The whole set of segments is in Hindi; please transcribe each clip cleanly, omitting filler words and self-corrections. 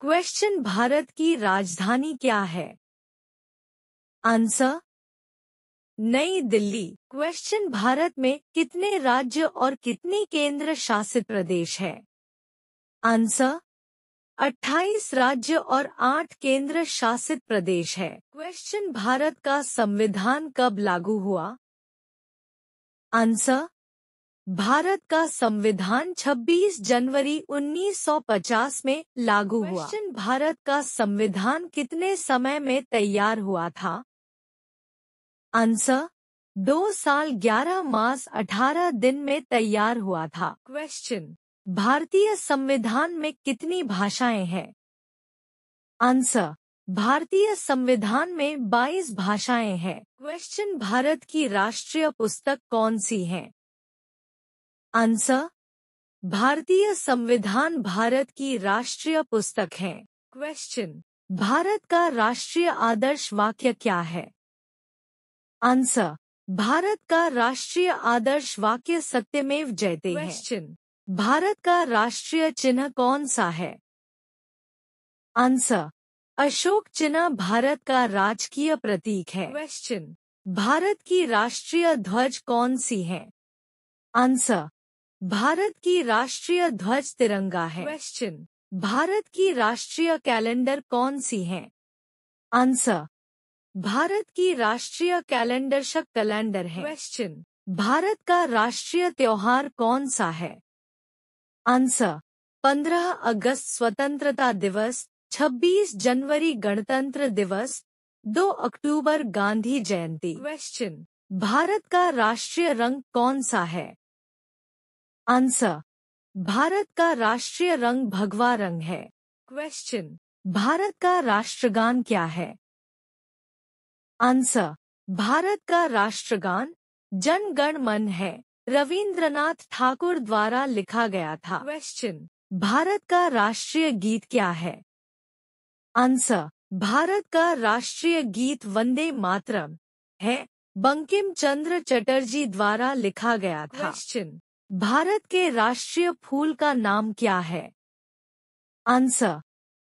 क्वेश्चन भारत की राजधानी क्या है? आंसर नई दिल्ली। क्वेश्चन भारत में कितने राज्य और कितने केंद्र शासित प्रदेश है? आंसर 28 राज्य और 8 केंद्र शासित प्रदेश है। क्वेश्चन भारत का संविधान कब लागू हुआ? आंसर भारत का संविधान 26 जनवरी 1950 में लागू हुआ। क्वेश्चन भारत का संविधान कितने समय में तैयार हुआ था? आंसर 2 साल 11 मास 18 दिन में तैयार हुआ था। क्वेश्चन भारतीय संविधान में कितनी भाषाएं हैं? आंसर भारतीय संविधान में 22 भाषाएं हैं। क्वेश्चन भारत की राष्ट्रीय पुस्तक कौन सी है? आंसर भारतीय संविधान भारत की राष्ट्रीय पुस्तक है। क्वेश्चन भारत का राष्ट्रीय आदर्श वाक्य क्या है? आंसर भारत का राष्ट्रीय आदर्श वाक्य सत्यमेव जयते है। क्वेश्चन भारत का राष्ट्रीय चिन्ह कौन सा है? आंसर अशोक चिन्ह भारत का राजकीय प्रतीक है। क्वेश्चन भारत की राष्ट्रीय ध्वज कौन सी है? आंसर भारत की राष्ट्रीय ध्वज तिरंगा है। क्वेश्चन भारत की राष्ट्रीय कैलेंडर कौन सी है? आंसर भारत की राष्ट्रीय कैलेंडर शक कैलेंडर है। क्वेश्चन भारत का राष्ट्रीय त्योहार कौन सा है? आंसर 15 अगस्त स्वतंत्रता दिवस, 26 जनवरी गणतंत्र दिवस, 2 अक्टूबर गांधी जयंती। क्वेश्चन भारत का राष्ट्रीय रंग कौन सा है? आंसर भारत का राष्ट्रीय रंग भगवा रंग है। क्वेश्चन भारत का राष्ट्रगान क्या है? आंसर भारत का राष्ट्रगान जन गण मन है, रविंद्रनाथ ठाकुर द्वारा लिखा गया था। क्वेश्चन भारत का राष्ट्रीय गीत क्या है? आंसर भारत का राष्ट्रीय गीत वंदे मातरम है, बंकिम चंद्र चटर्जी द्वारा लिखा गया था। क्वेश्चन भारत के राष्ट्रीय फूल का नाम क्या है? आंसर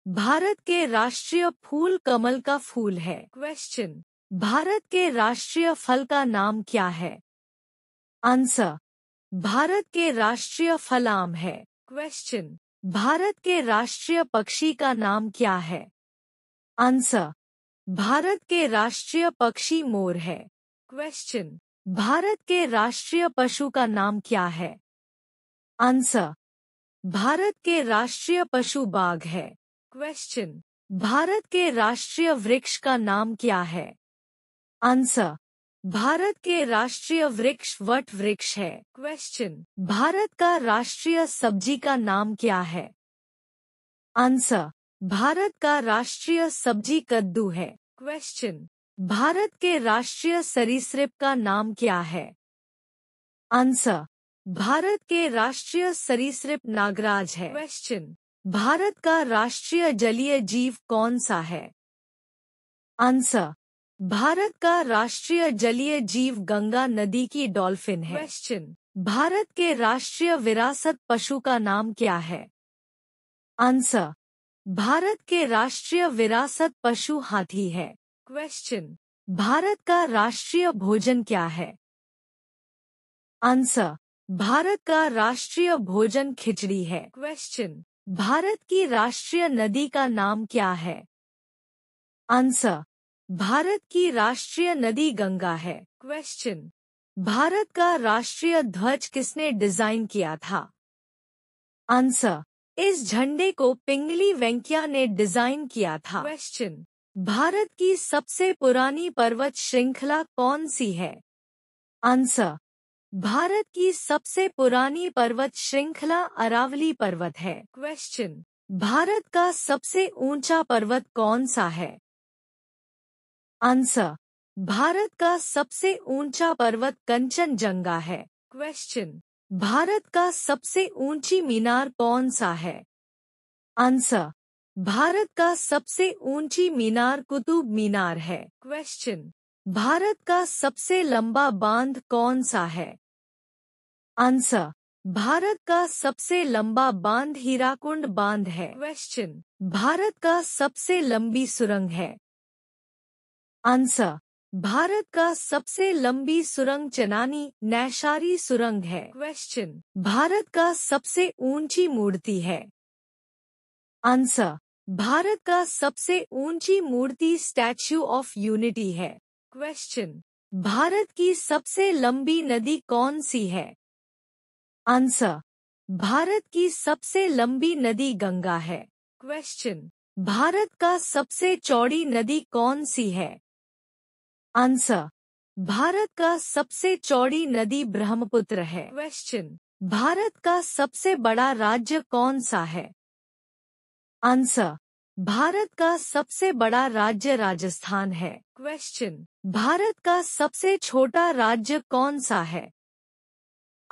भारत के राष्ट्रीय फूल कमल का फूल है। क्वेश्चन भारत के राष्ट्रीय फल का नाम क्या है? आंसर भारत के राष्ट्रीय फल आम है। क्वेश्चन भारत के राष्ट्रीय पक्षी का नाम क्या है? आंसर भारत के राष्ट्रीय पक्षी मोर है। क्वेश्चन भारत के राष्ट्रीय पशु का नाम क्या है? आंसर भारत के राष्ट्रीय पशु बाघ है। क्वेश्चन भारत के राष्ट्रीय वृक्ष का नाम क्या है? आंसर भारत के राष्ट्रीय वृक्ष वट वृक्ष है। क्वेश्चन भारत का राष्ट्रीय सब्जी का नाम क्या है? आंसर भारत का राष्ट्रीय सब्जी कद्दू है। क्वेश्चन भारत के राष्ट्रीय सरीसृप का नाम क्या है? आंसर भारत के राष्ट्रीय सरीसृप नागराज है। क्वेश्चन भारत का राष्ट्रीय जलीय जीव कौन सा है? आंसर भारत का राष्ट्रीय जलीय जीव गंगा नदी की डॉल्फिन है। क्वेश्चन भारत के राष्ट्रीय विरासत पशु का नाम क्या है? आंसर भारत के राष्ट्रीय विरासत पशु हाथी है। क्वेश्चन भारत का राष्ट्रीय भोजन क्या है? आंसर भारत का राष्ट्रीय भोजन खिचड़ी है। क्वेश्चन भारत की राष्ट्रीय नदी का नाम क्या है? आंसर भारत की राष्ट्रीय नदी गंगा है। क्वेश्चन भारत का राष्ट्रीय ध्वज किसने डिजाइन किया था? आंसर इस झंडे को पिंगली वेंकैया ने डिजाइन किया था। क्वेश्चन भारत की सबसे पुरानी पर्वत श्रृंखला कौन सी है? आंसर भारत की सबसे पुरानी पर्वत श्रृंखला अरावली पर्वत है। क्वेश्चन भारत का सबसे ऊंचा पर्वत कौन सा है? आंसर भारत का सबसे ऊंचा पर्वत कंचनजंगा है। क्वेश्चन भारत का सबसे ऊंची मीनार कौन सा है? आंसर भारत का सबसे ऊंची मीनार कुतुब मीनार है। क्वेश्चन भारत का सबसे लंबा बांध कौन सा है? आंसर भारत का सबसे लंबा बांध हीराकुंड बांध है। क्वेश्चन, भारत का सबसे लंबी सुरंग है। आंसर, भारत का सबसे लंबी सुरंग चनानी नैशारी सुरंग है। क्वेश्चन, भारत का सबसे ऊंची मूर्ति है। आंसर, भारत का सबसे ऊंची मूर्ति स्टैच्यू ऑफ यूनिटी है। क्वेश्चन, भारत की सबसे लंबी नदी कौन सी है। आंसर, भारत की सबसे लंबी नदी गंगा है। क्वेश्चन, भारत का सबसे चौड़ी नदी कौन सी है। आंसर, भारत का सबसे चौड़ी नदी ब्रह्मपुत्र है। क्वेश्चन, भारत का सबसे बड़ा राज्य कौन सा है। आंसर, भारत का सबसे बड़ा राज्य राजस्थान है। क्वेश्चन, भारत का सबसे छोटा राज्य कौन सा है।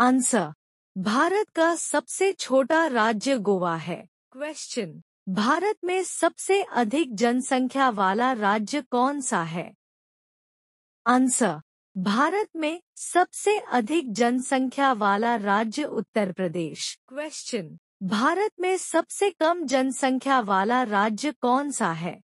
आंसर, भारत का सबसे छोटा राज्य गोवा है। क्वेश्चन, भारत में सबसे अधिक जनसंख्या वाला राज्य कौन सा है। आंसर, भारत में सबसे अधिक जनसंख्या वाला राज्य उत्तर प्रदेश। क्वेश्चन, भारत में सबसे कम जनसंख्या वाला राज्य कौन सा है।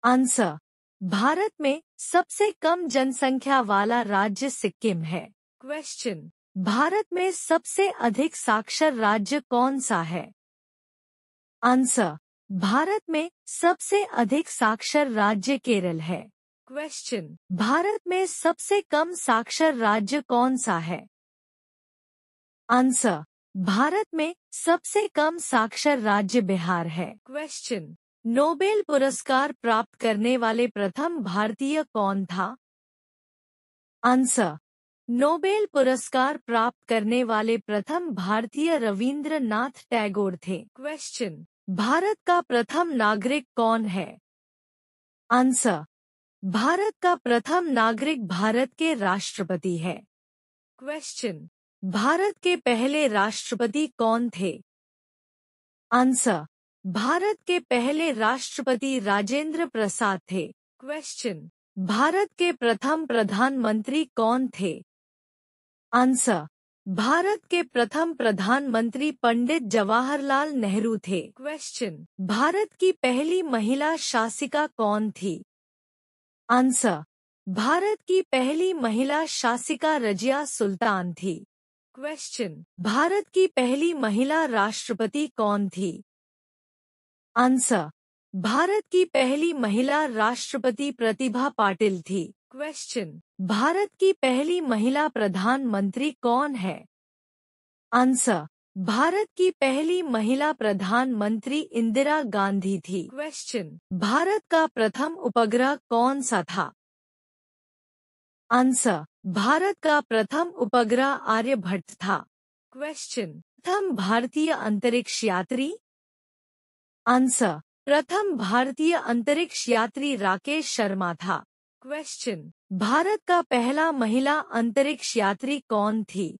आंसर, भारत में सबसे कम जनसंख्या वाला राज्य सिक्किम है। क्वेश्चन, भारत में सबसे अधिक साक्षर राज्य कौन सा है। आंसर, भारत में सबसे अधिक साक्षर राज्य केरल है। क्वेश्चन, भारत में सबसे कम साक्षर राज्य कौन सा है। आंसर, भारत में सबसे कम साक्षर राज्य बिहार है। क्वेश्चन, नोबेल पुरस्कार प्राप्त करने वाले प्रथम भारतीय कौन था। आंसर, नोबेल पुरस्कार प्राप्त करने वाले प्रथम भारतीय रविंद्रनाथ टैगोर थे। क्वेश्चन, भारत का प्रथम नागरिक कौन है। आंसर, भारत का प्रथम नागरिक भारत के राष्ट्रपति है। क्वेश्चन, भारत के पहले राष्ट्रपति कौन थे। आंसर, भारत के पहले राष्ट्रपति राजेंद्र प्रसाद थे। क्वेश्चन, भारत के प्रथम प्रधानमंत्री कौन थे। आंसर, भारत के प्रथम प्रधानमंत्री पंडित जवाहरलाल नेहरू थे। क्वेश्चन, भारत की पहली महिला शासिका कौन थी। आंसर, भारत की पहली महिला शासिका रजिया सुल्तान थी। क्वेश्चन, भारत की पहली महिला राष्ट्रपति कौन थी। आंसर, भारत की पहली महिला राष्ट्रपति प्रतिभा पाटिल थी। क्वेश्चन, भारत की पहली महिला प्रधानमंत्री कौन है। आंसर, भारत की पहली महिला प्रधानमंत्री इंदिरा गांधी थी। क्वेश्चन, भारत का प्रथम उपग्रह कौन सा था। आंसर, भारत का प्रथम उपग्रह आर्यभट्ट था। क्वेश्चन, प्रथम भारतीय अंतरिक्ष यात्री। आंसर, प्रथम भारतीय अंतरिक्ष यात्री राकेश शर्मा था। क्वेश्चन, भारत का पहला महिला अंतरिक्ष यात्री कौन थी।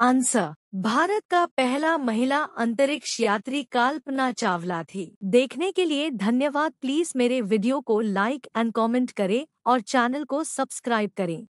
आंसर, भारत का पहला महिला अंतरिक्ष यात्री कल्पना चावला थी। देखने के लिए धन्यवाद। प्लीज मेरे वीडियो को लाइक एंड कमेंट करें और चैनल को सब्सक्राइब करें।